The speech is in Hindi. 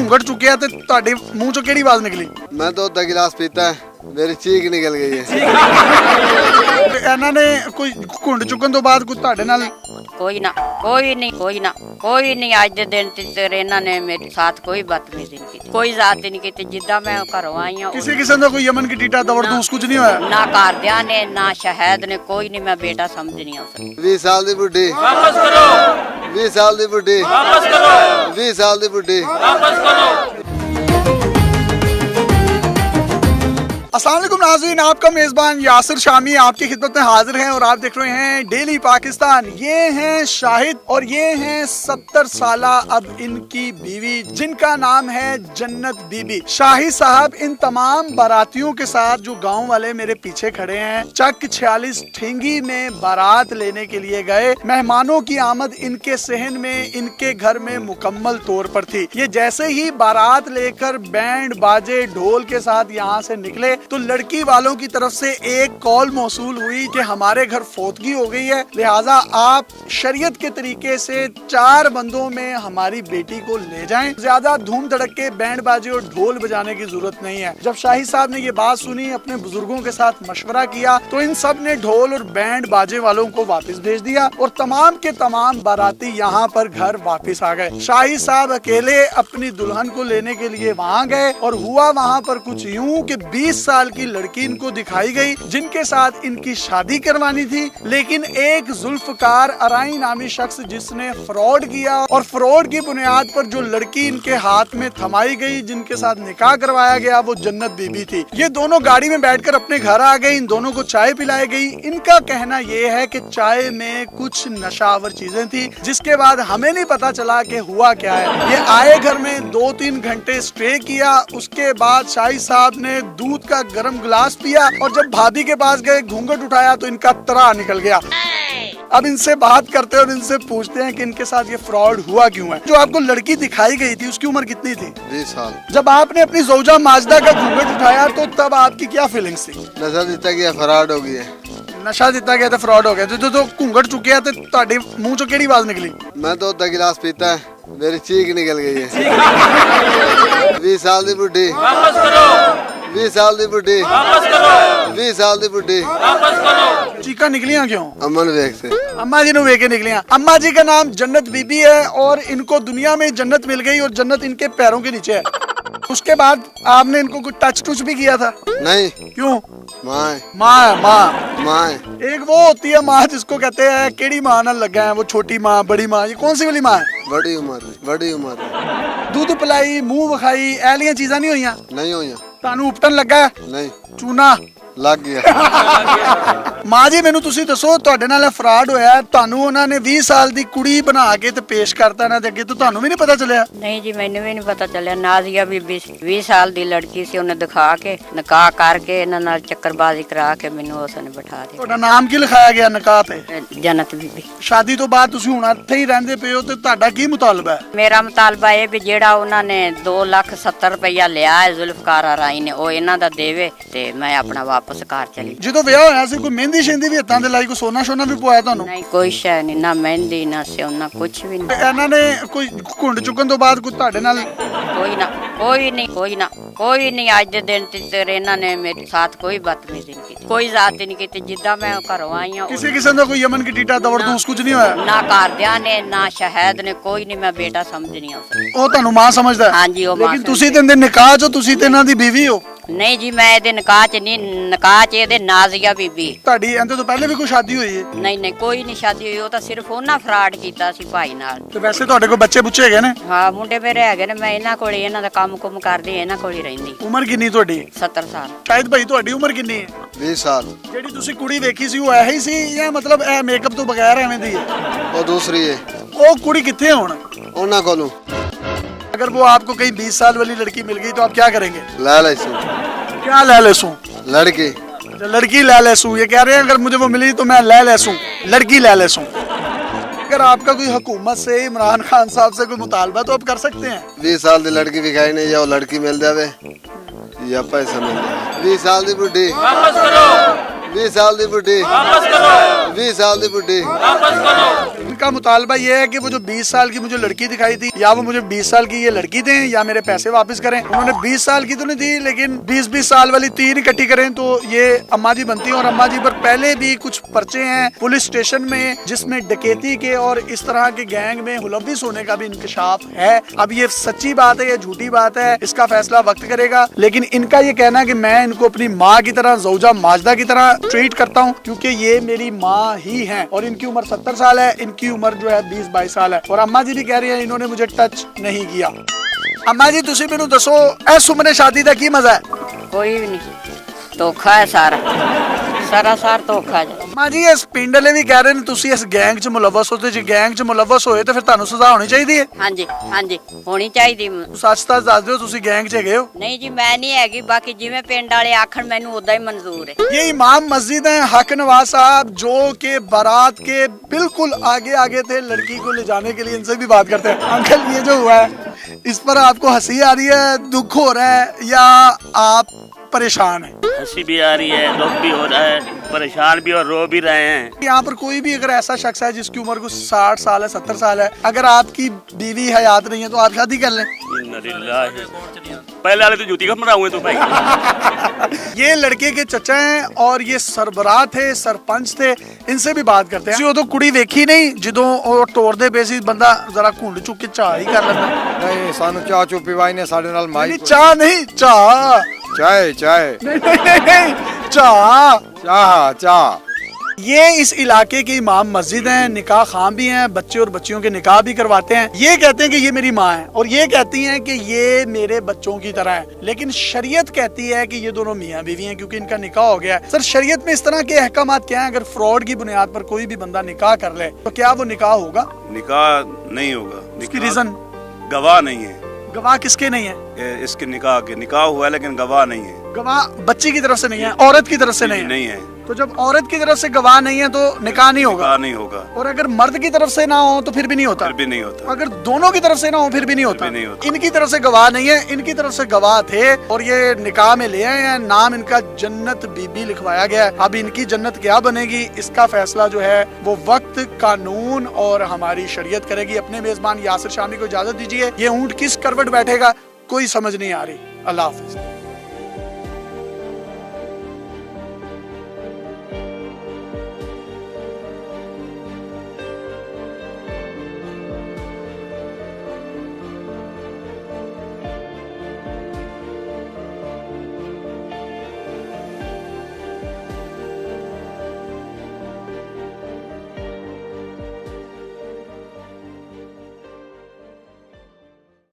घूंघट चुके ते ਤੁਹਾਡੇ ਮੂੰਹ ਚੋਂ ਕਿਹੜੀ ਆਵਾਜ਼ ਨਿਕਲੀ? मैं तो अद्धा गिलास पीता है, मेरी चीख निकल गई है। ਇਹਨਾਂ ਨੇ ਕੋਈ ਘੁੰਡ ਚੁੱਕਣ ਤੋਂ ਬਾਅਦ ਕੋਈ ਤੁਹਾਡੇ ਨਾਲ ਕੋਈ ਨਹੀਂ ਅੱਜ ਦੇ ਦਿਨ ਤੱਕ ਇਹਨਾਂ ਨੇ ਮੇਰੇ ਸਾਥ ਕੋਈ ਬਦਤਮੀਜ਼ੀ ਨਹੀਂ ਕੀਤੀ, ਕੋਈ ਜ਼ਾਤ ਨਹੀਂ ਕੀਤੀ। ਜਿੱਦਾਂ ਮੈਂ ਘਰੋਂ ਆਈ ਹਾਂ ਕਿਸੇ ਕਿਸਮ ਦਾ ਕੋਈ ਯਮਨ ਕੀ ਟੀਟਾ ਦਵਰਦੂਸ ਕੁਝ ਨਹੀਂ ਹੋਇਆ? ਨਾ ਘਰਦਿਆਂ ਨੇ ਨਾ ਸ਼ਹਿਦ ਨੇ, ਕੋਈ ਨਹੀਂ। ਮੈਂ ਬੇਟਾ ਸਮਝਣੀ ਆ ਉਸ 20 साल दी बुढ़ी वापस करो, 20 साल दी बुढ़ी वापस करो, 20 साल दी बुढ़ी। वापस करो। अस्सलाम वालेकुम नाज़रीन, आपका मेज़बान यासिर शामी आपकी खिदमत में हाजिर है और आप देख रहे हैं डेली पाकिस्तान। ये हैं शाहिद और ये हैं 70 साला अब इनकी बीवी जिनका नाम है जन्नत बीबी। शाहिद साहब इन तमाम बारातियों के साथ जो गांव वाले मेरे पीछे खड़े हैं चक 46 ठेंगी में बारात लेने के लिए गए। मेहमानों की आमद इनके सहन में इनके घर में मुकम्मल तौर पर थी। ये जैसे ही बारात लेकर बैंड बाजे ढोल के साथ यहाँ से निकले तो लड़की वालों की तरफ से एक कॉल मौसूल हुई कि हमारे घर फौतगी हो गई है, लिहाजा आप शरीयत के तरीके से 4 बंदों में हमारी बेटी को ले जाएं। ज्यादा धूम धड़के बैंड बाजे और ढोल बजाने की जरूरत नहीं है। जब शाहिद साहब ने ये बात सुनी, अपने बुजुर्गों के साथ मशवरा किया तो इन सब ने ढोल और बैंड बाजे वालों को वापस भेज दिया और तमाम के तमाम बाराती यहाँ पर घर वापस आ गए। शाहिद साहब अकेले अपनी दुल्हन को लेने के लिए वहाँ गए और हुआ वहाँ पर कुछ यूँ कि 20 साल की लड़की इनको दिखाई गई जिनके साथ इनकी शादी करवानी थी, लेकिन एक जुल्फकार अराई नामी शख्स जिसने फ्रॉड किया और फ्रॉड की बुनियाद पर जो लड़की इनके हाथ में थमाई गई, जिनके साथ निकाह करवाया गया, वो जन्नत बीबी थी। ये दोनों गाड़ी में बैठकर अपने घर आ गए। इन दोनों को चाय पिलाई गई। इनका कहना ये है कि चाय में कुछ नशावर चीजें थी, जिसके बाद हमें नहीं पता चला कि हुआ क्या है। ये आए घर में 2-3 घंटे स्टे किया। उसके बाद शाहिद साहब ने दूध का गरम गिलास पिया और जब भाभी के पास गए घूंघट उठाया तो इनका तरा निकल गया। अब इनसे बात करते हैं और इनसे पूछते हैं कि इनके साथ ये फ्रॉड हुआ क्यों है। जो आपको लड़की दिखाई गई थी उसकी उम्र कितनी थी? 20 साल। जब आपने अपनी जोजा माजदा का घूंघट उठाया तो तब आपकी क्या फीलिंग्स थी? नशा दिता गया, फराड हो गई है। नशा दिता गया था, फ्रॉड हो गया। जो घूंघट चुके थे ਤੁਹਾਡੇ ਮੂੰਹ ਚੋਂ ਕਿਹੜੀ ਆਵਾਜ਼ ਨਿਕਲੀ? मैं तो अद्धा गिलास पीता है, मेरी चीख निकल गई है। 20 साल दी बुढ़ी, वापस करो, 20 साल दी बुढ़ी, वापस करो, 20 साल दी बुढ़ी। वापस करो। चीखा निकलियां क्यों? अमन वेख से अम्मा जी ने वे के निकलियां। अम्मा जी का नाम जन्नत बीबी है और इनको दुनिया में जन्नत मिल गई और जन्नत इनके पैरों के नीचे है। उसके बाद आपने इनको कुछ टच टुच भी किया था? नहीं, क्यों? माँ है, माँ है, माँ। माँ है। एक वो होती है माँ जिसको कहते हैं केड़ी माँ ना लगा है, वो छोटी माँ, बड़ी माँ। ये कौन सी वाली माँ है? बड़ी उम्र, बड़ी उम्र। दूध पिलाई, मुंह विखाई, ऐलियां चीज़ां नहीं हुईयां? नहीं हुई, तानू उपटन लगा है? नहीं चूना लग गया। ਮਾਂ ਜੀ ਮੈਨੂੰ ਤੁਸੀਂ ਦੱਸੋ ਤੁਹਾਡੇ ਨਾਲ ਫਰਾਡ ਹੋਇਆ, ਤੁਹਾਨੂੰ ਉਹਨਾਂ ਨੇ 20 ਸਾਲ ਦੀ ਕੁੜੀ ਬਣਾ ਕੇ ਤੇ ਪੇਸ਼ ਕਰਤਾ ਇਹਨਾਂ ਦੇ ਅੱਗੇ, ਤੇ ਤੁਹਾਨੂੰ ਵੀ ਨਹੀਂ ਪਤਾ ਚੱਲਿਆ? ਨਹੀਂ ਜੀ, ਮੈਨੂੰ ਵੀ ਨਹੀਂ ਪਤਾ ਚੱਲਿਆ। ਨਾਜ਼ੀਆ ਬੀਬੀ 20 ਸਾਲ ਦੀ ਲੜਕੀ ਸੀ, ਉਹਨੇ ਦਿਖਾ ਕੇ ਨਿਕਾਹ ਕਰਕੇ ਇਹਨਾਂ ਨਾਲ ਚੱਕਰਬਾਜ਼ੀ ਕਰਾ ਕੇ ਮੈਨੂੰ ਉਸਨੇ ਬਿਠਾ ਦਿੱਤਾ। ਤੁਹਾਡਾ ਨਾਮ ਕੀ ਲਿਖਾਇਆ ਗਿਆ ਨਿਕਾਹ ਤੇ? ਜੰਨਤ ਬੀਬੀ। ਸ਼ਾਦੀ ਤੋਂ ਬਾਅਦ ਤੁਸੀਂ ਹੁਣ ਇੱਥੇ ਹੀ ਰਹਿੰਦੇ ਪਏ ਹੋ ਤੇ ਤੁਹਾਡਾ ਕੀ ਮੁਤਾਲਬਾ ਹੈ? ਮੇਰਾ ਮੁਤਾਲਬਾ ਇਹ ਵੀ ਜਿਹੜਾ ਉਹਨਾਂ ਨੇ 2,70,000 ਰੁਪਇਆ ਲਿਆ ਹੈ ਜ਼ੁਲਫਕਾਰ ਰਾਈ ਨੇ, ਉਹ ਇਹਨਾਂ ਦਾ ਦੇਵੇ ਤੇ ਮੈਂ ਆਪਣਾ ਵਾਪਸ ਘਰ ਚਲੀ। ਜਦੋਂ ਵਿਆਹ ਹੋਇਆ ਸੀ ਕੋਈ ਮਹਿੰਦੀ ਸ਼ਹਿੰਦੀ ਵੀ ਹੱਥਾਂ ਤੇ ਲਾਈ, ਕੋਈ ਸੋਨਾ ਸ਼ੋਨਾ ਵੀ ਪਵਾਇਆ ਤੁਹਾਨੂੰ? ਨਹੀਂ, ਕੋਈ ਸ਼ੈ ਨਹੀਂ, ਨਾ ਮਹਿੰਦੀ ਨਾ ਸਿਉਨਾ, ਕੁਛ ਵੀ ਨਹੀਂ। ਇਹਨਾਂ ਨੇ ਕੋਈ ਘੁੰਡ ਚੁੱਕਣ ਤੋਂ ਬਾਅਦ ਕੋਈ ਤੁਹਾਡੇ ਨਾਲ ਕੋਈ ਨਹੀਂ ਅੱਜ ਦੇ ਦਿਨ ਤੱਕ ਇਹਨਾਂ ਨੇ ਮੇਰੇ ਸਾਥ ਕੋਈ ਬਦਤਮੀਜ਼ੀ ਨਹੀਂ ਕੀਤੀ, ਕੋਈ ਜ਼ਾਤ ਨਹੀਂ ਕੀਤੀ। ਜਿੱਦਾਂ ਮੈਂ ਘਰੋਂ ਆਈ ਹਾਂ ਕਿਸੇ ਕਿਸਮ ਦਾ ਕੋਈ ਯਮਨ ਕੀ ਟੀਟਾ ਦਵਰਦੂਸ ਕੁਝ ਨਹੀਂ ਹੋਇਆ? ਨਾ ਘਰਦਿਆਂ ਨੇ ਨਾ ਸ਼ਹਿਦ ਨੇ, ਕੋਈ ਨਹੀਂ। ਮੈਂ ਬੇਟਾ ਸਮਝਣੀ ਆ ਉਸ ਉਹ ਤੁਹਾਨੂੰ ਮਾਂ ਸਮਝਦਾ? ਹਾਂਜੀ, ਉਹ ਮਾਂ। ਲੇਕਿਨ ਤੁਸੀਂ ਤੇ ਇਹਦੇ ਨਿਕਾਹ ਚ ਤੁਸੀਂ ਤੇ ਇਹਨਾਂ ਦੀ ਬੀਵੀ ਹੋ। ਨਹੀਂ ਜੀ, ਮੈਂ ਇਹਦੇ ਨਿਕਾਹ ਚ ਨਹੀਂ, ਨਿਕਾਹ ਚ ਇਹਦੇ ਨਾਜ਼ੀਆ ਬੀਬੀ। ਤੁਹਾਡੀ ਇਹਦੇ ਤੋਂ ਪਹਿਲੇ ਵੀ ਕੋਈ ਸ਼ਾਦੀ ਹੋਈ ਹੈ? ਨਹੀਂ, ਕੋਈ ਨਹੀਂ ਸ਼ਾਦੀ ਹੋਈ। ਉਹ ਤਾਂ ਸਿਰਫ ਉਹਨਾਂ ਫਰਾਡ ਕੀਤਾ ਸੀ ਭਾਈ ਨਾਲ। ਤੇ ਵੈਸੇ ਤੁਹਾਡੇ ਕੋਲ ਬੱਚੇ ਬੁੱਚੇ ਹੈਗੇ ਨੇ? ਹਾਂ, ਮੁੰਡੇ ਮੇਰੇ ਹੈਗੇ ਨੇ। ਮੈਂ ਇਹਨਾਂ ਕੋਲ ਇਹਨਾਂ ਦਾ ਕੰਮ ਕੁਮ ਕਰਦੀ, ਇਹਨਾਂ ਕੋਲ ਹੀ ਰਹਿੰਦੀ। ਉਮਰ ਕਿੰਨੀ ਤੁਹਾਡੀ? 70 ਸਾਲ। ਸ਼ਾਇਦ ਭਾਈ ਤੁਹਾਡੀ ਉਮਰ ਕਿੰਨੀ ਹੈ? 20 ਸਾਲ। ਜਿਹੜੀ ਤੁਸੀਂ ਕੁੜੀ ਵੇਖੀ ਸੀ ਉਹ ਇਹੀ ਸੀ ਜਾਂ ਮਤਲਬ ਇਹ ਮੇਕਅਪ ਤੋਂ ਬਗੈਰ ਐਵੇਂ ਦੀ ਹੈ? वो दूसरी है। ਉਹ ਕੁੜੀ ਕਿੱਥੇ ਹੁਣ? ओना कोलू अगर वो आपको कहीं 20 साल वाली लड़की मिल गई तो आप क्या करेंगे? ला लैसू क्या ले लेसूं? लड़की। लड़की ले लेसूं, ये कह रहे हैं अगर मुझे वो मिली तो मैं ले लेसूं, लड़की ले लेसूं। अगर आपका कोई हुकूमत से, इमरान खान साहब से कोई मुतालबा तो आप कर सकते हैं। 20 साल की लड़की दिखाई नहीं, या वो लड़की मिल जावे या पैसा मिल जावे। 20 साल की बुढ़ी, वापस करो, 20 साल की बुढ़ी, वापस करो, 20 साल की बुढ़ी। वापस करो। इनका मुतालबा ये है कि वो जो 20 साल की मुझे लड़की दिखाई थी, या वो मुझे 20 साल की ये लड़की दें या मेरे पैसे वापस करें। उन्होंने 20 साल की तो नहीं दी, लेकिन 20-20 साल वाली 3 इकट्ठी करें तो ये अम्मा जी बनती है। और अम्मा जी पर पहले भी कुछ पर्चे हैं पुलिस स्टेशन में, जिसमें डकैती के और इस तरह के गैंग में मुलव्विस होने का भी इंकशाफ है। अब ये सच्ची बात है या झूठी बात है, इसका फैसला वक्त करेगा। लेकिन इनका ये कहना है कि मैं इनको अपनी माँ की तरह, ज़ौजा माजदा की तरह ट्रीट करता हूँ, क्योंकि ये मेरी माँ ही है। और इनकी उम्र 70 साल है, इनकी उम्र जो है 20-22 साल है। और अम्मा जी भी कह रही है इन्होंने मुझे टच नहीं किया। अम्मा जी तुसी मैनू दसो, इस उम्र शादी का की मजा है? कोई भी नहीं, धोखा है सारा, सरासर धोखा है। अम्मा जी इस पिंड वाले भी कह रहे हैं तुसी इस गैंग च मुलव्वस हो, ते जे गैंग च मुलव्वस होए तो फिर ਤੁਹਾਨੂੰ सजा होनी चाहिए। ਹਾਂਜੀ ਹਾਂਜੀ ਹੋਣੀ ਚਾਹੀਦੀ। सच सच दस दिओ, तुसी गैंग च गए हो? नहीं जी मैं नहीं हैगी, बाकी जिवें पिंड वाले आखण मैनू उदा ही मंजूर है। ये इमाम मस्जिद है हक नवाज साहब, जो के बारात के बिल्कुल आगे आगे थे लड़की को ले जाने के लिए। इनसे भी बात करते हैं। अंकल ये जो हुआ है इस पर आपको हंसी आ रही है, दुख हो रहा है, या आप परेशान है? हंसी भी आ रही है, दुख भी हो रहा है, परेशान भी और रो भी रहे हैं। यहाँ पर कोई भी अगर ऐसा शख्स है जिसकी उम्र को 60 साल है, 70 साल है, अगर आपकी बीवी हयात नहीं है तो आप शादी कर लें। पहले वाले तो जूती का मरा हुए तो भाई। ये लड़के के चचा हैं और ये सरबराह थे, सरपंच थे। इनसे भी बात करते हैं। तो कुड़ी वेखी नहीं जिदों और तोड़ दे बेसी बंदा जरा घुंड चुक के चाह ही कर लेता। नहीं सानू चाह चो पिवाई ने साडे नाल माई चाह नहीं, चाह चाय चाय नहीं, चाह चाह चाह। ये इस इलाके के इमाम मस्जिद हैं, निकाह खां भी हैं, बच्चे और बच्चियों के निकाह भी करवाते हैं। ये कहते हैं कि ये मेरी माँ है और ये कहती हैं कि ये मेरे बच्चों की तरह है। लेकिन शरीयत कहती है कि ये दोनों मियाँ बीवी हैं क्योंकि इनका निकाह हो गया है। सर शरीयत में इस तरह के अहकामात क्या हैं? अगर फ्रॉड की बुनियाद पर कोई भी बंदा निकाह कर ले तो क्या वो निकाह होगा? निकाह नहीं होगा। इसकी रीजन? गवाह नहीं है। गवाह किसके नहीं है? इसके निकाह के निकाह हुआ है लेकिन गवाह नहीं है। गवाह बच्ची की तरफ से नहीं है, औरत की तरफ से नहीं है। नहीं है। तो जब औरत की तरफ से गवाह नहीं है तो निकाह नहीं होगा। निकाह नहीं होगा। और अगर मर्द की तरफ से ना हो तो फिर भी नहीं होता। फिर भी नहीं होता। अगर दोनों की तरफ से ना हो फिर भी नहीं होता। फिर भी नहीं होता। इनकी तरफ से गवाह नहीं है, इनकी तरफ से गवाह थे और ये निकाह में ले आए हैं। नाम इनका जन्नत बीबी लिखवाया गया है। अब इनकी जन्नत क्या बनेगी इसका फैसला जो है वो वक्त, कानून और हमारी शरीयत करेगी। अपने मेजबान यासिर शामी को इजाजत दीजिए। ये ऊंट किस करवट बैठेगा कोई समझ नहीं आ रही। अल्लाह हाफिज।